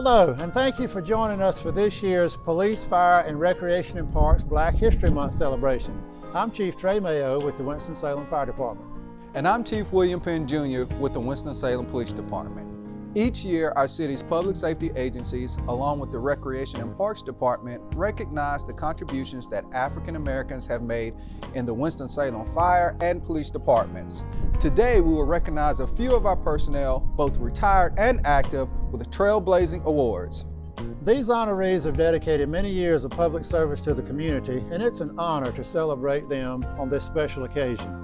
Hello, and thank you for joining us for this year's Police, Fire, and Recreation and Parks Black History Month celebration. I'm Chief Trey Mayo with the Winston-Salem Fire Department. And I'm Chief William Penn Jr. with the Winston-Salem Police Department. Each year, our city's public safety agencies, along with the Recreation and Parks Department, recognize the contributions that African Americans have made in the Winston-Salem Fire and Police Departments. Today, we will recognize a few of our personnel, both retired and active, with trailblazing awards. These honorees have dedicated many years of public service to the community, and it's an honor to celebrate them on this special occasion.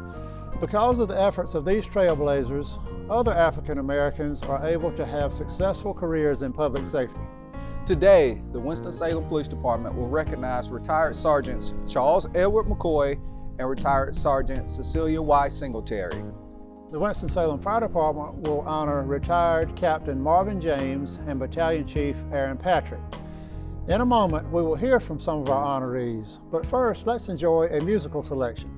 Because of the efforts of these trailblazers, other African Americans are able to have successful careers in public safety. Today, the Winston-Salem Police Department will recognize retired Sergeants Charles Edward McCoy and retired Sergeant Cecilia Y. Singletary. The Winston-Salem Fire Department will honor retired Captain Marvin James and Battalion Chief Aaron Patrick. In a moment, we will hear from some of our honorees, but first, let's enjoy a musical selection.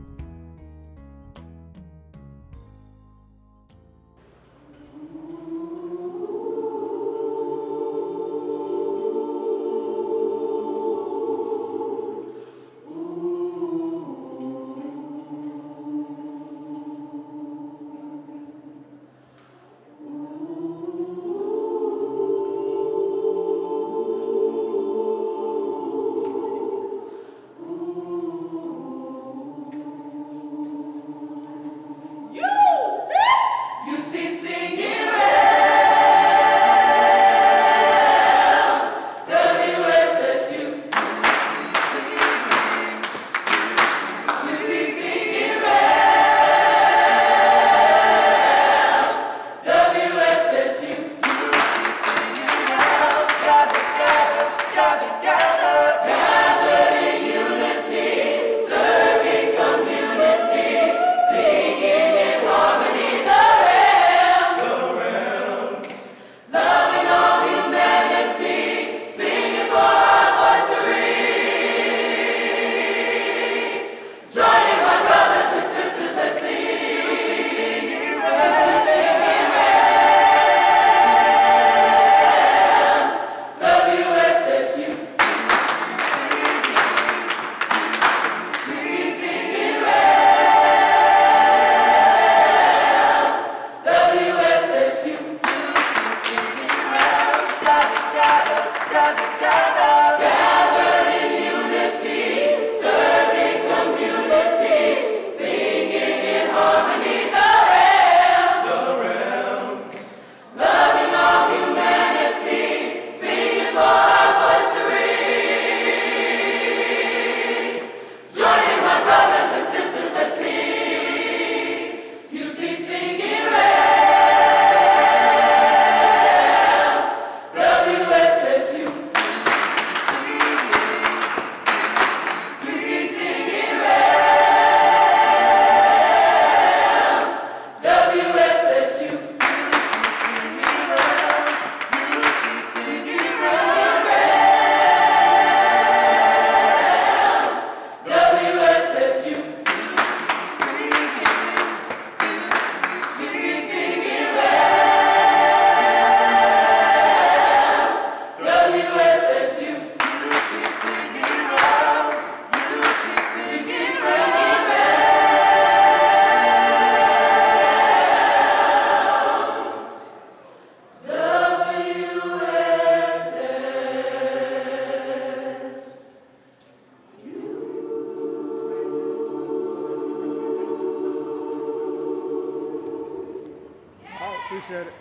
Appreciate it.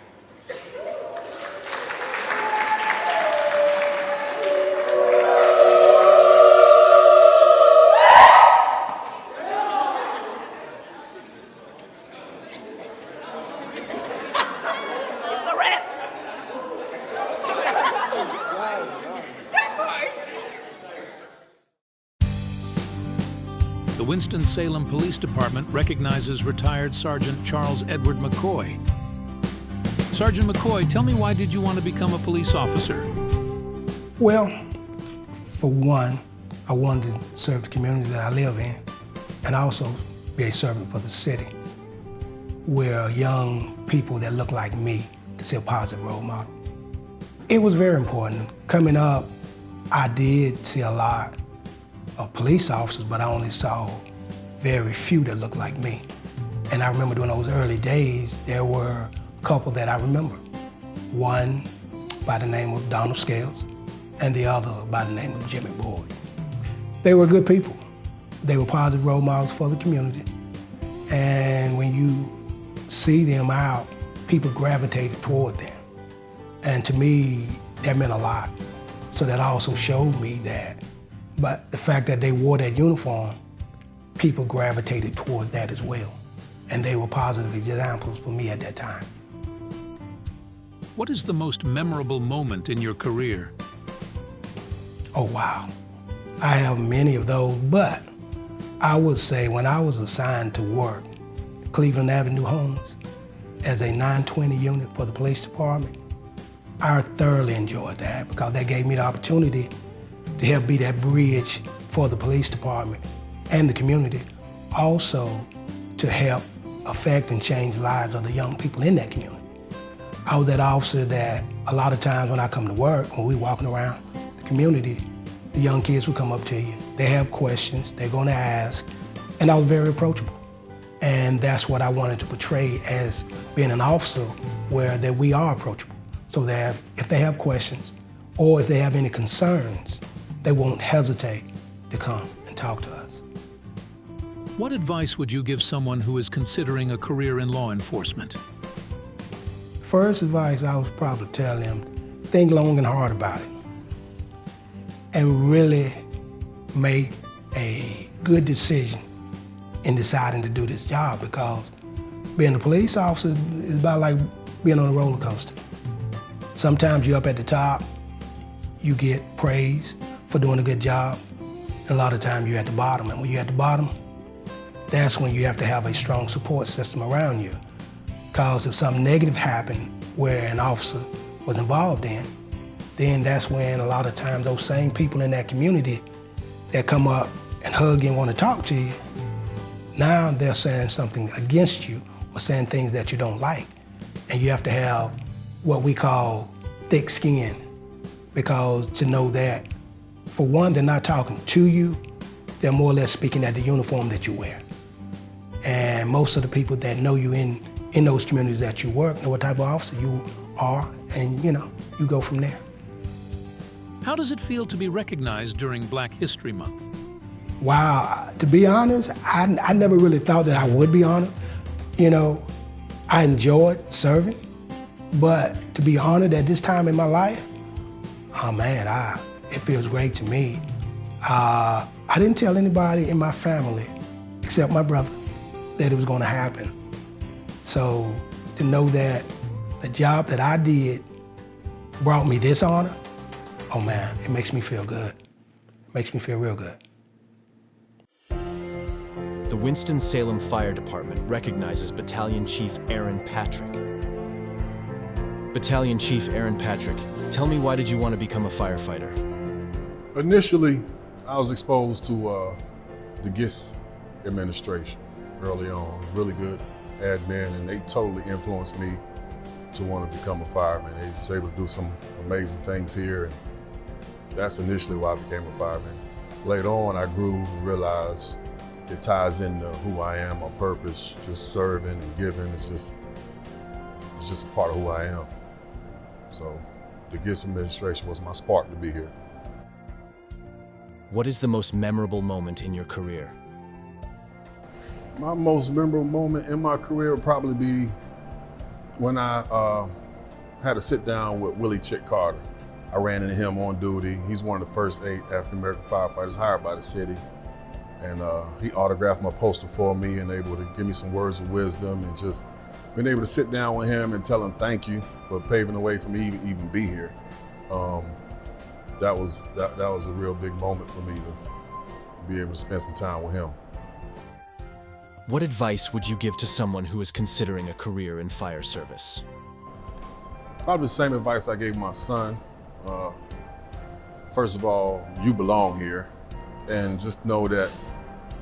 The Winston-Salem Police Department recognizes retired Sergeant Charles Edward McCoy. Sergeant McCoy, tell me, why did you want to become a police officer? Well, for one, I wanted to serve the community that I live in, and also be a servant for the city, where young people that look like me can see a positive role model. It was very important. Coming up, I did see a lot of police officers, but I only saw very few that looked like me. And I remember during those early days, there were a couple that I remember. One by the name of Donald Scales, and the other by the name of Jimmy Boyd. They were good people. They were positive role models for the community. And when you see them out, people gravitated toward them. And to me, that meant a lot. So that also showed me that, but the fact that they wore that uniform, people gravitated toward that as well. And they were positive examples for me at that time. What is the most memorable moment in your career? Oh, wow. I have many of those, but I would say when I was assigned to work Cleveland Avenue Homes as a 920 unit for the police department, I thoroughly enjoyed that because that gave me the opportunity to help be that bridge for the police department and the community, also to help affect and change the lives of the young people in that community. I was that officer that a lot of times when I come to work, when we're walking around the community, the young kids will come up to you. They have questions, they're gonna ask, and I was very approachable. And that's what I wanted to portray as being an officer where that we are approachable. So that if they have questions or if they have any concerns, they won't hesitate to come and talk to us. What advice would you give someone who is considering a career in law enforcement? First advice I would probably tell them, think long and hard about it and really make a good decision in deciding to do this job, because being a police officer is about like being on a roller coaster. Sometimes you're up at the top, you get praise for doing a good job, and a lot of times you're at the bottom. And when you're at the bottom, that's when you have to have a strong support system around you. Because if something negative happened where an officer was involved in, then that's when a lot of times those same people in that community that come up and hug you and want to talk to you, now they're saying something against you or saying things that you don't like. And you have to have what we call thick skin, because to know that, for one, they're not talking to you, they're more or less speaking at the uniform that you wear. And most of the people that know you in those communities that you work know what type of officer you are, and you go from there. How does it feel to be recognized during Black History Month? Wow, to be honest, I never really thought that I would be honored. I enjoyed serving, but to be honored at this time in my life, oh man, it feels great to me. I didn't tell anybody in my family, except my brother, that it was gonna happen. So to know that the job that I did brought me this honor, oh man, it makes me feel good. It makes me feel real good. The Winston-Salem Fire Department recognizes Battalion Chief Aaron Patrick. Battalion Chief Aaron Patrick, tell me, why did you want to become a firefighter? Initially, I was exposed to the GIS administration early on. Really good admin, and they totally influenced me to want to become a fireman. They was able to do some amazing things here, and that's initially why I became a fireman. Later on, I grew and realized it ties into who I am, my purpose, just serving and giving. It's just a part of who I am. So the GIS administration was my spark to be here. What is the most memorable moment in your career? My most memorable moment in my career would probably be when I had to sit down with Willie Chick Carter. I ran into him on duty. He's one of the first 8 African-American firefighters hired by the city. And he autographed my poster for me and able to give me some words of wisdom, and just being able to sit down with him and tell him thank you for paving the way for me to even be here. That was a real big moment for me to be able to spend some time with him. What advice would you give to someone who is considering a career in fire service? Probably the same advice I gave my son. First of all, you belong here, and just know that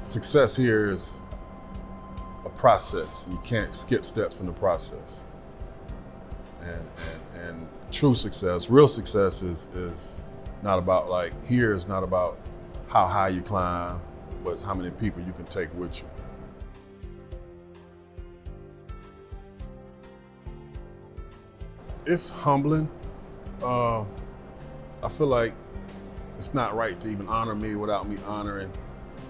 success here is a process. You can't skip steps in the process. And true success, real success is not about here is not about how high you climb, but it's how many people you can take with you. It's humbling. I feel like it's not right to even honor me without me honoring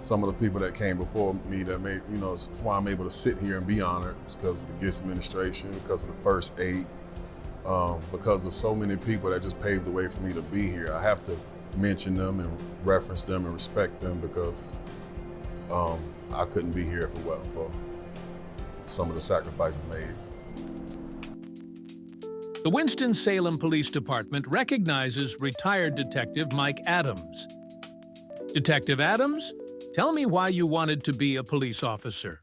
some of the people that came before me that made, it's why I'm able to sit here and be honored. It's because of the GIS administration, because of the first aid, because of so many people that just paved the way for me to be here. I have to mention them and reference them and respect them because I couldn't be here if it wasn't for some of the sacrifices made. The Winston-Salem Police Department recognizes retired Detective Mike Adams. Detective Adams, tell me why you wanted to be a police officer.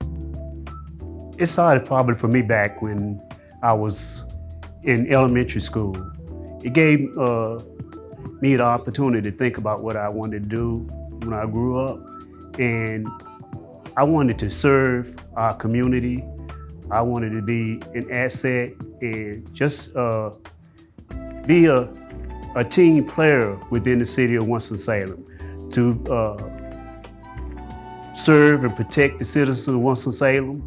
It started probably for me back when I was in elementary school. It gave me the opportunity to think about what I wanted to do when I grew up. And I wanted to serve our community. I wanted to be an asset and just be a team player within the city of Winston-Salem to serve and protect the citizens of Winston-Salem.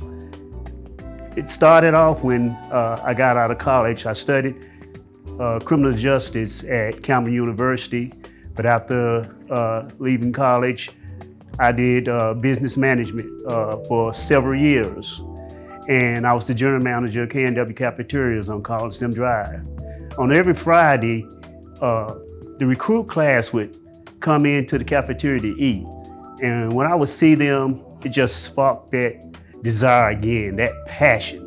It started off when I got out of college. I studied criminal justice at Campbell University, but after leaving college, I did business management for several years. And I was the general manager of K&W Cafeterias on Coliseum Drive. On every Friday, the recruit class would come into the cafeteria to eat. And when I would see them, it just sparked that desire again, that passion.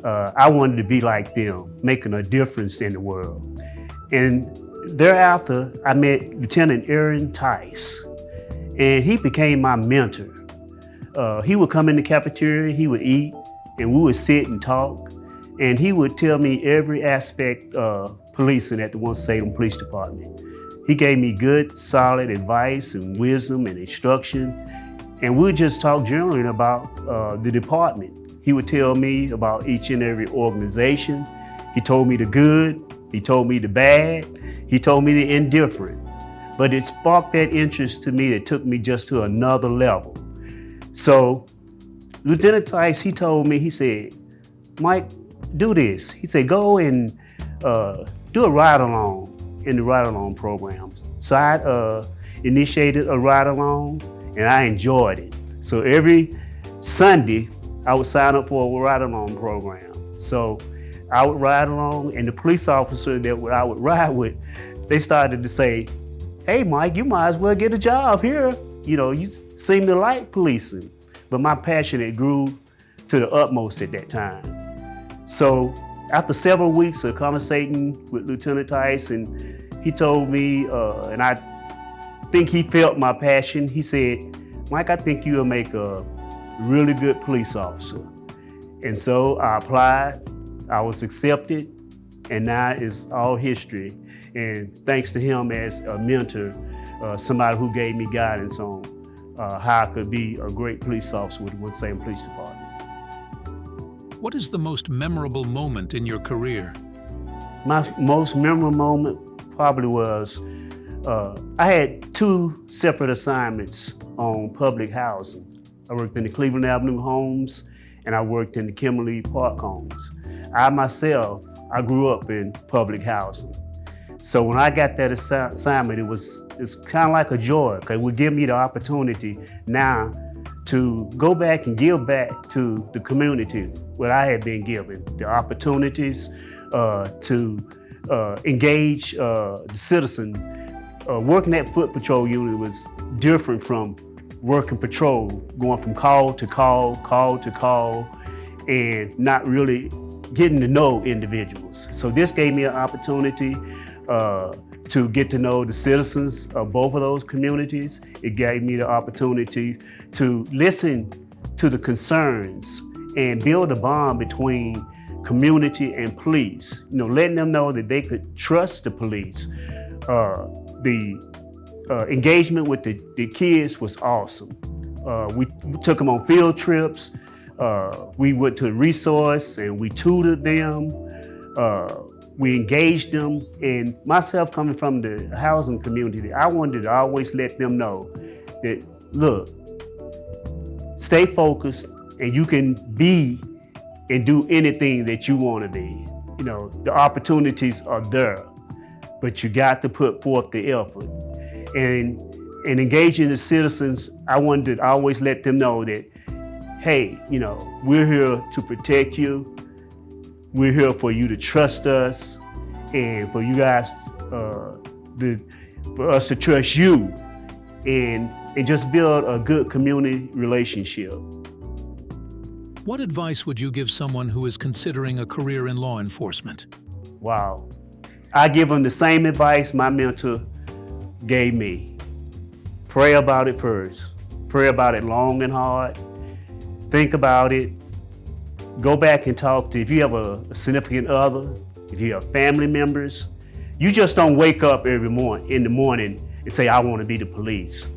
I wanted to be like them, making a difference in the world. And thereafter, I met Lieutenant Aaron Tice, and he became my mentor. He would come in the cafeteria, he would eat, and we would sit and talk, and he would tell me every aspect of policing at the Winston-Salem Police Department. He gave me good, solid advice and wisdom and instruction, and we'd just talk generally about the department. He would tell me about each and every organization. He told me the good, he told me the bad, he told me the indifferent. But it sparked that interest to me that took me just to another level. So Lieutenant Tice, he told me, he said, Mike, do this. He said, go and do a ride-along in the ride-along programs. So I initiated a ride-along, and I enjoyed it. So every Sunday, I would sign up for a ride-along program. So I would ride along, and the police officer that I would ride with, they started to say, hey, Mike, you might as well get a job here. You seem to like policing. But my passion, it grew to the utmost at that time. So after several weeks of conversating with Lieutenant Tice, and he told me, and I think he felt my passion, he said, Mike, I think you'll make a really good police officer. And so I applied, I was accepted, and now it's all history. And thanks to him as a mentor, somebody who gave me guidance on how I could be a great police officer with the Winston-Salem Police Department. What is the most memorable moment in your career? My most memorable moment probably was, I had 2 separate assignments on public housing. I worked in the Cleveland Avenue homes, and I worked in the Kimberly Park homes. I myself, I grew up in public housing. So when I got that assignment, it's kind of like a joy, because it would give me the opportunity now to go back and give back to the community what I had been given, the opportunities to engage the citizen. Working at Foot Patrol unit was different from working patrol, going from call to call, call to call, and not really getting to know individuals. So this gave me an opportunity to get to know the citizens of both of those communities. It gave me the opportunity to listen to the concerns and build a bond between community and police. Letting them know that they could trust the police. The engagement with the kids was awesome. We took them on field trips. We went to a resource and we tutored them. we engaged them, and myself coming from the housing community, I wanted to always let them know that, look, stay focused and you can be and do anything that you want to be. You know, the opportunities are there, but you got to put forth the effort. And engaging the citizens, I wanted to always let them know that, hey, you know, we're here to protect you. We're here for you to trust us and for you guys, for us to trust you and just build a good community relationship. What advice would you give someone who is considering a career in law enforcement? Wow. I give them the same advice my mentor gave me. Pray about it first. Pray about it long and hard. Think about it. Go back and talk to, if you have a significant other, if you have family members, you just don't wake up every morning in the morning and say, I want to be the police.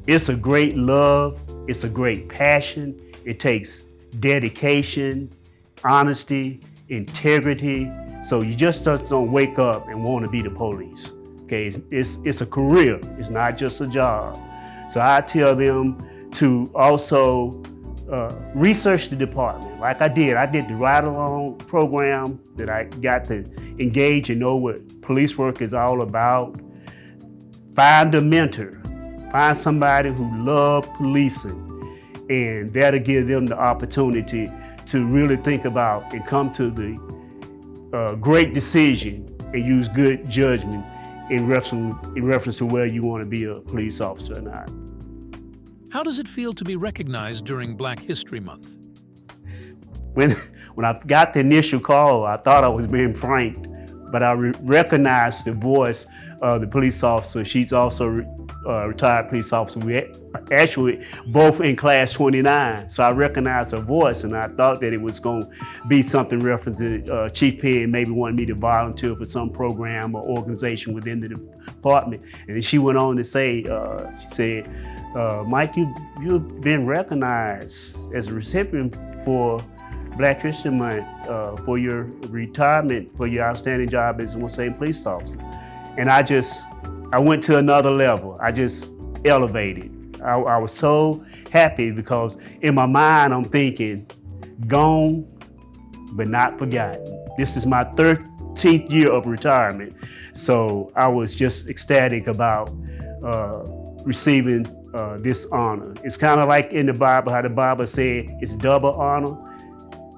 It's a great love. It's a great passion. It takes dedication, honesty, integrity. So you just don't wake up and want to be the police. Okay, it's a career. It's not just a job. So I tell them to also research the department. Like I did the ride-along program that I got to engage and know what police work is all about. Find a mentor. Find somebody who loves policing, and that'll give them the opportunity to really think about and come to the great decision and use good judgment in reference to whether you want to be a police officer or not. How does it feel to be recognized during Black History Month? When I got the initial call, I thought I was being pranked, but I recognized the voice of the police officer. She's also a retired police officer. We actually both in class 29, so I recognized her voice, and I thought that it was going to be something referencing Chief Penn maybe wanted me to volunteer for some program or organization within the department. And then she went on to say, she said, Mike, you've been recognized as a recipient for Black History Month for your retirement, for your outstanding job as a Winston-Salem police officer. And I went to another level. I just elevated. I was so happy because in my mind, I'm thinking, gone, but not forgotten. This is my 13th year of retirement. So I was just ecstatic about receiving this honor. It's kind of like in the Bible, how the Bible said it's double honor.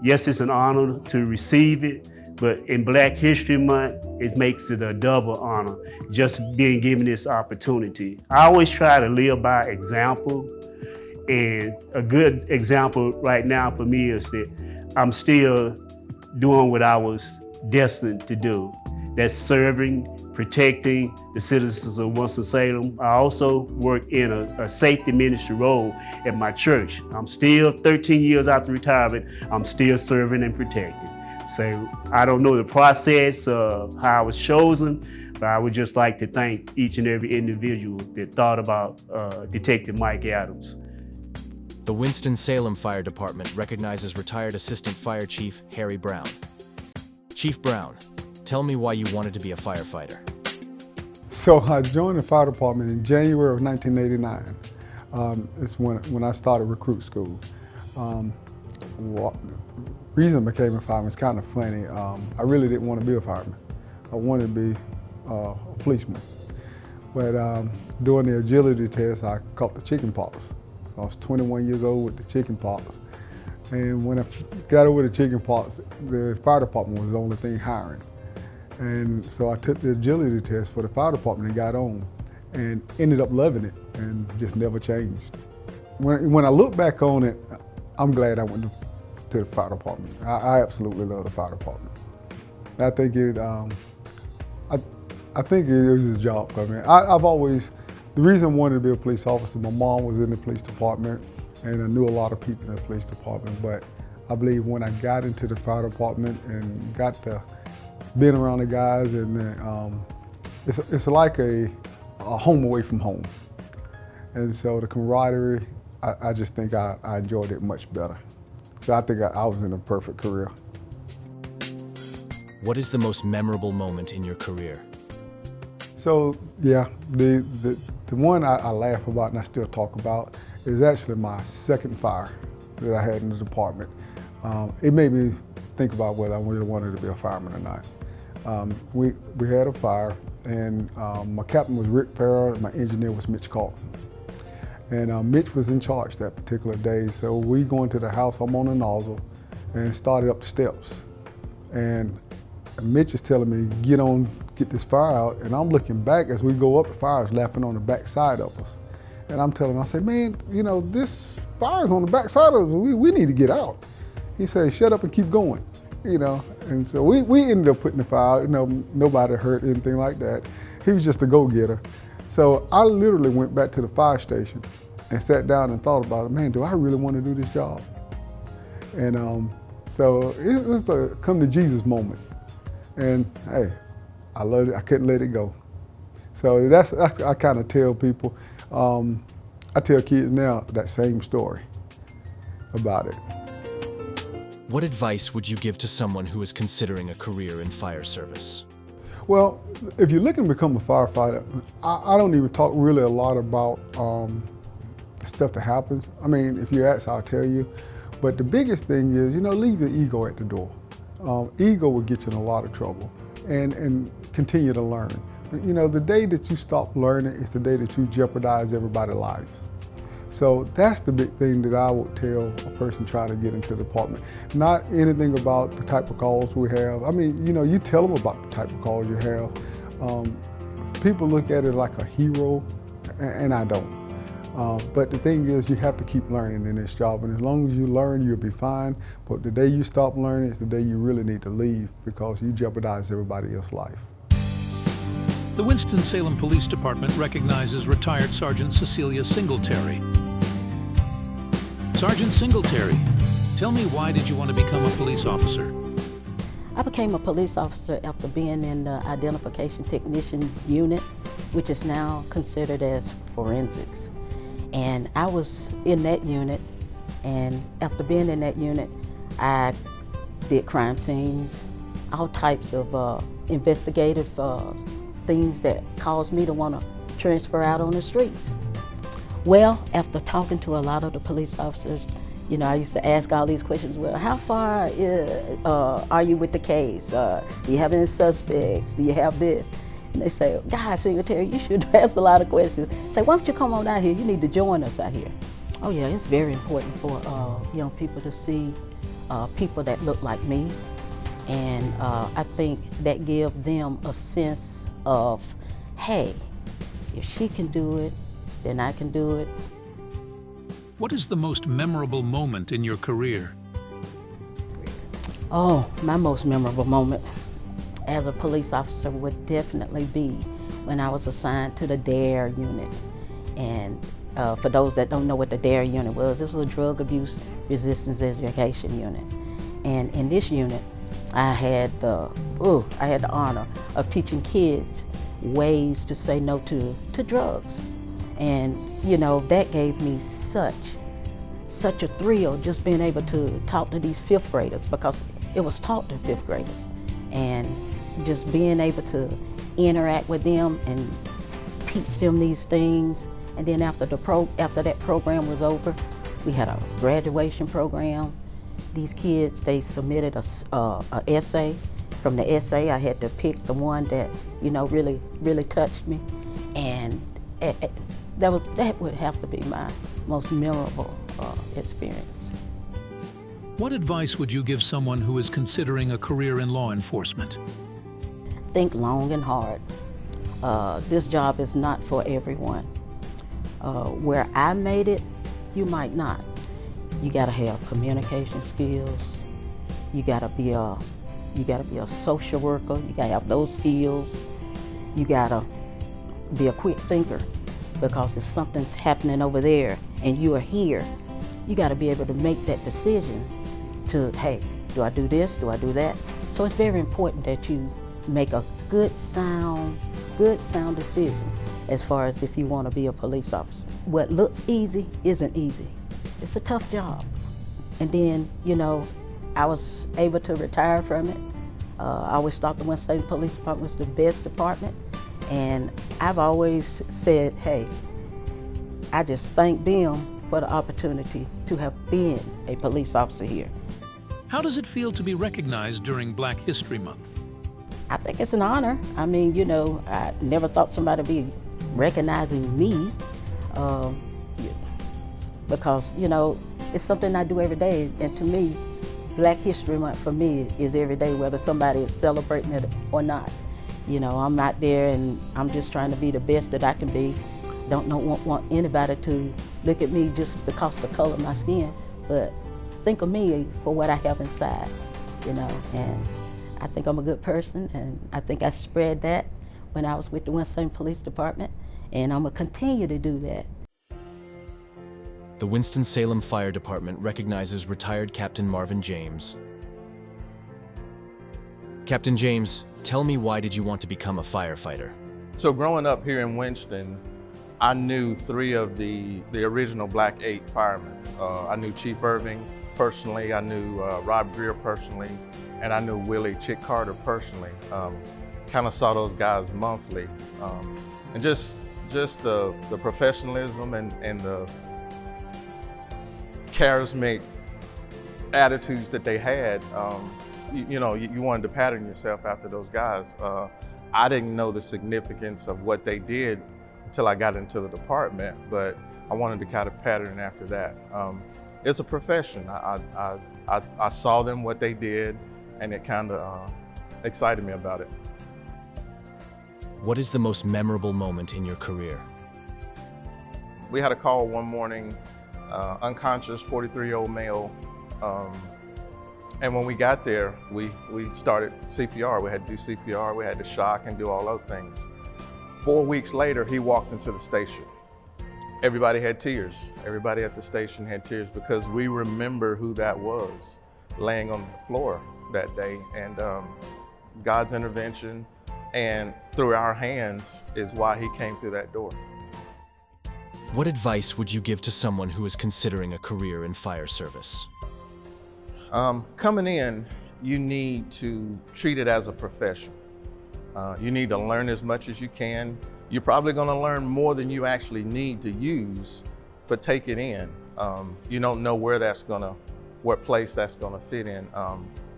Yes, it's an honor to receive it, but in Black History Month, it makes it a double honor, just being given this opportunity. I always try to live by example, and a good example right now for me is that I'm still doing what I was destined to do. That's serving, protecting the citizens of Winston-Salem. I also work in a safety ministry role at my church. I'm still 13 years after retirement, I'm still serving and protecting. So I don't know the process of how I was chosen, but I would just like to thank each and every individual that thought about Detective Mike Adams. The Winston-Salem Fire Department recognizes retired Assistant Fire Chief Harry Brown. Chief Brown, tell me why you wanted to be a firefighter. So I joined the fire department in January of 1989. It's when I started recruit school. Reason I became a fireman is kind of funny. I really didn't want to be a fireman. I wanted to be a policeman. But during the agility test, I caught the chicken pox. So I was 21 years old with the chicken pox. And when I got over the chicken pox, the fire department was the only thing hiring. And so I took the agility test for the fire department and got on and ended up loving it and just never changed. When I look back on it, I'm glad I went to the fire department. I absolutely love the fire department. I think it was a job for me. I've always, the reason I wanted to be a police officer, my mom was in the police department and I knew a lot of people in the police department, but I believe when I got into the fire department and got to being around the guys, and it's like a home away from home. And so the camaraderie, I just think I enjoyed it much better. So I think I was in a perfect career. What is the most memorable moment in your career? So yeah, the one I laugh about and I still talk about is actually my second fire that I had in the department. It made me think about whether I really wanted to be a fireman or not. We had a fire, and my captain was Rick Farrell, and my engineer was Mitch Carlton. And Mitch was in charge that particular day, so we go into the house, I'm on a nozzle, and started up the steps. And Mitch is telling me, get this fire out, and I'm looking back as we go up, the fire is lapping on the back side of us. And I'm telling him, I say, man, this fire's on the back side of us, we need to get out. He said, shut up and keep going, And so we ended up putting the fire out, nobody hurt, anything like that. He was just a go-getter. So I literally went back to the fire station and sat down and thought about it, man, do I really want to do this job? And so it was the come to Jesus moment. And hey, I loved it, I couldn't let it go. So that's I kind of tell people, I tell kids now that same story about it. What advice would you give to someone who is considering a career in fire service? Well, if you're looking to become a firefighter, I don't even talk really a lot about stuff that happens. I mean, if you ask, I'll tell you. But the biggest thing is, leave your ego at the door. Ego will get you in a lot of trouble, and continue to learn. But, the day that you stop learning is the day that you jeopardize everybody's lives. So that's the big thing that I would tell a person trying to get into the department. Not anything about the type of calls we have. I mean, you tell them about the type of calls you have. People look at it like a hero, and I don't. But the thing is, you have to keep learning in this job, and as long as you learn, you'll be fine. But the day you stop learning is the day you really need to leave, because you jeopardize everybody else's life. The Winston-Salem Police Department recognizes retired Sergeant Cecilia Singletary. Sergeant Singletary, tell me, why did you want to become a police officer? I became a police officer after being in the identification technician unit, which is now considered as forensics. And I was in that unit, and after being in that unit, I did crime scenes, all types of investigative things that caused me to want to transfer out on the streets. Well, after talking to a lot of the police officers, I used to ask all these questions. Well, how far are you with the case? Do you have any suspects? Do you have this? And they say, God, Singletary, you should ask a lot of questions. Say, why don't you come on out here? You need to join us out here. Oh yeah, it's very important for young people to see people that look like me. And I think that gives them a sense of, hey, if she can do it, then I can do it. What is the most memorable moment in your career? Oh, my most memorable moment as a police officer would definitely be when I was assigned to the DARE unit. And for those that don't know what the DARE unit was, it was a drug abuse resistance education unit. And in this unit, I had the honor of teaching kids ways to say no to drugs. And that gave me such a thrill, just being able to talk to these fifth graders, because it was taught to fifth graders. And just being able to interact with them and teach them these things. And then after that program was over, we had a graduation program. These kids, they submitted a essay. From the essay, I had to pick the one that really touched me, and that would have to be my most memorable experience. What advice would you give someone who is considering a career in law enforcement? Think long and hard. This job is not for everyone. Where I made it, you might not. You gotta have communication skills. You gotta be a social worker. You gotta have those skills. You gotta be a quick thinker, because if something's happening over there and you are here, you gotta be able to make that decision to, hey, do I do this? Do I do that? So it's very important that you make a good sound decision as far as if you want to be a police officer. What looks easy isn't easy. It's a tough job. And then, I was able to retire from it I always thought the Winston-Salem Police Department was the best department, and I've always said, hey, I just thank them for the opportunity to have been a police officer here. How does it feel to be recognized during Black History Month? I think it's an honor. I mean, you know, I never thought somebody would be recognizing me because, you know, it's something I do every day. And to me, Black History Month for me is every day, whether somebody is celebrating it or not. You know, I'm out there and I'm just trying to be the best that I can be. Don't want anybody to look at me just because of the color of my skin, but think of me for what I have inside, you know. And I think I'm a good person, and I think I spread that when I was with the Winston-Salem Police Department, and I'm gonna continue to do that. The Winston-Salem Fire Department recognizes retired Captain Marvin James. Captain James, tell me, why did you want to become a firefighter? So growing up here in Winston, I knew 3 of the original Black 8 firemen. I knew Chief Irving personally, I knew Rob Greer personally, and I knew Willie Chick Carter personally. Kind of saw those guys monthly. And just the professionalism and the charismatic attitudes that they had, you know, you wanted to pattern yourself after those guys. I didn't know the significance of what they did until I got into the department, but I wanted to kind of pattern after that. It's a profession. I saw them, what they did, and it kind of excited me about it. What is the most memorable moment in your career? We had a call one morning, unconscious 43-year-old male, and when we got there, we started CPR. We had to do CPR, we had to shock and do all those things. 4 weeks later, he walked into the station. Everybody had tears. Everybody at the station had tears because we remember who that was laying on the floor that day. And God's intervention and through our hands is why he came through that door. What advice would you give to someone who is considering a career in fire service? Coming in, you need to treat it as a profession. You need to learn as much as you can. You're probably gonna learn more than you actually need to use, but take it in. You don't know what place that's gonna fit in.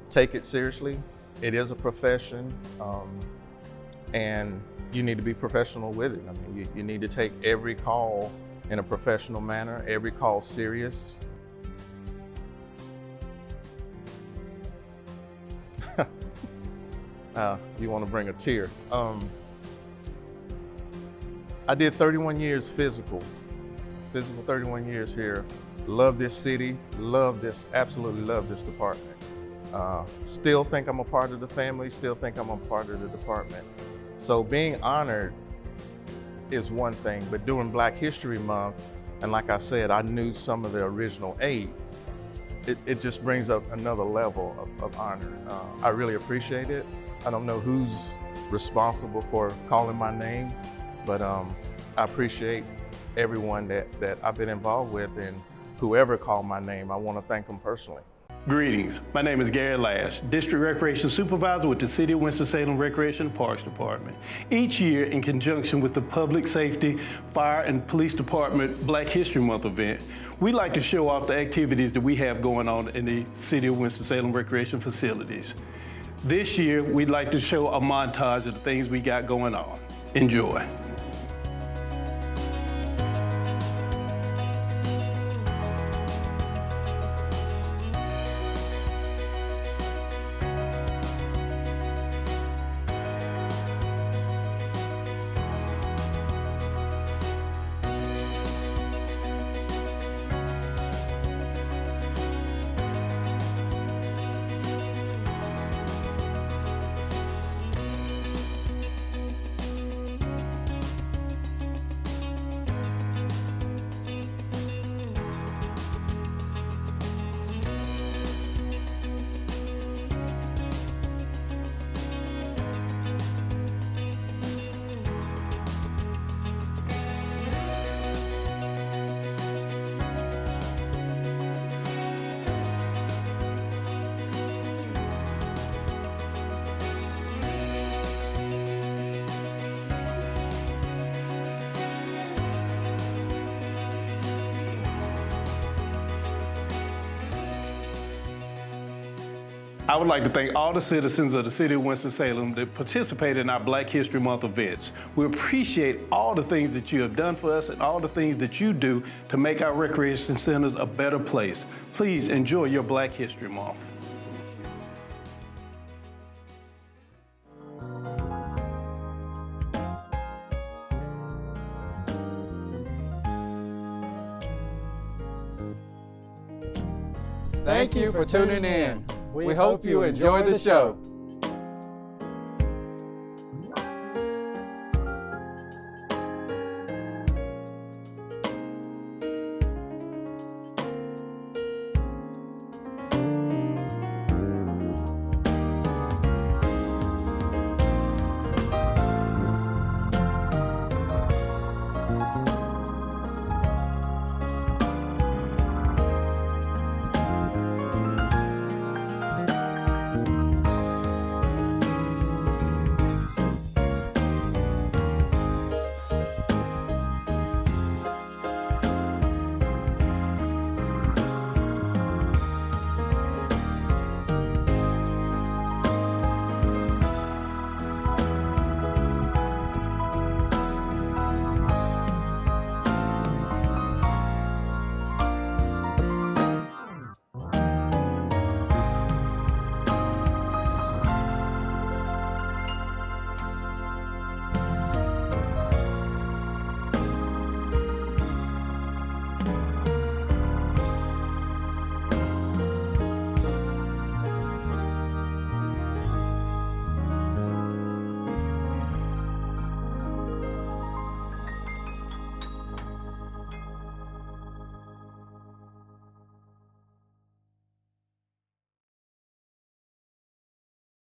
Take it seriously. It is a profession, and you need to be professional with it. I mean, you need to take every call in a professional manner, every call serious. You want to bring a tear. I did 31 years physical 31 years here. Love this city, absolutely love this department. Still think I'm a part of the family, still think I'm a part of the department. So being honored is one thing, but during Black History Month, and like I said, I knew some of the original 8, it just brings up another level of honor. I really appreciate it. I don't know who's responsible for calling my name, but I appreciate everyone that I've been involved with, and whoever called my name, I want to thank them personally. Greetings, my name is Gary Lash, District Recreation Supervisor with the City of Winston-Salem Recreation and Parks Department. Each year, in conjunction with the Public Safety, Fire and Police Department Black History Month event, we like to show off the activities that we have going on in the City of Winston-Salem Recreation facilities. This year, we'd like to show a montage of the things we got going on. Enjoy. I would like to thank all the citizens of the city of Winston-Salem that participated in our Black History Month events. We appreciate all the things that you have done for us and all the things that you do to make our recreation centers a better place. Please enjoy your Black History Month. Thank you for tuning in. We hope you enjoy the show.